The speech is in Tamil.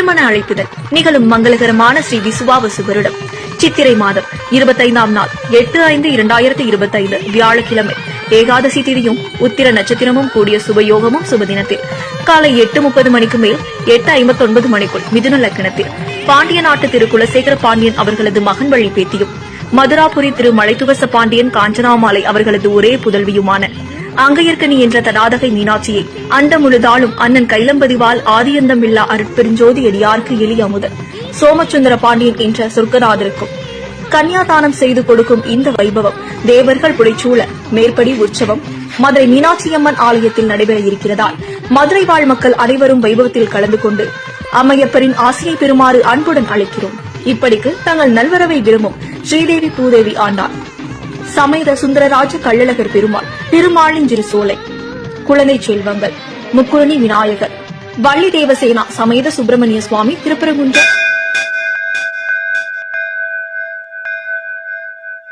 திருமண அழைப்புதல் நிகழும் மங்களகரமான ஸ்ரீ விசுவாவசு வருடம் சித்திரை மாதம் 25ஆம் நாள் 8/5/2025 வியாழக்கிழமை ஏகாதசி திதியும் உத்திர நட்சத்திரமும் கூடிய சுபயோகமும் சுபதினத்தில் காலை 8:30 மணிக்கு மேல் 8:59 மணிக்குள் மிதுன லக்னத்தில் பாண்டிய நாட்டு திரு குலசேகர பாண்டியன் அவர்களது மகன் வழி பேத்தியும் மதுராபுரி திரு மலைத்துவச பாண்டியன் காஞ்சனாமாலை அவர்களது ஒரே புதல்வியுமான அங்கையர்கனி என்ற தடாதகை மீனாட்சியை அந்த முழுதாளும் அண்ணன் கைலம்பதிவால் ஆதியந்தமில்லா அருட்பெருஞ்சோதி அடியார்க்கு எளிய அமுதன் சோமசுந்தர பாண்டியன் என்ற சொர்க்கநாதருக்கும் கன்னியாதானம் செய்து கொடுக்கும் இந்த வைபவம் தேவர்கள் புடைச்சூழ மேற்படி உற்சவம் மதுரை மீனாட்சியம்மன் ஆலயத்தில் நடைபெற இருக்கிறதால் மதுரை வாழ் மக்கள் அனைவரும் வைபவத்தில் கலந்து கொண்டு அம்மையப்பரின் ஆசையை பெறுமாறு அன்புடன் அழைக்கிறோம். இப்படிக்கு தங்கள் நல்வரவை விரும்பும் ஸ்ரீதேவி பூதேவி ஆண்டாள் சமேத சுந்தரராஜ கள்ளழகர் பெருமாள் திருமாலிஞ்சிறு சோலை குழந்தை செல்வங்கள் முக்குழனி விநாயகர் வள்ளி தேவசேனா சமேத சுப்பிரமணிய சுவாமி திருப்பரங்குன்றம்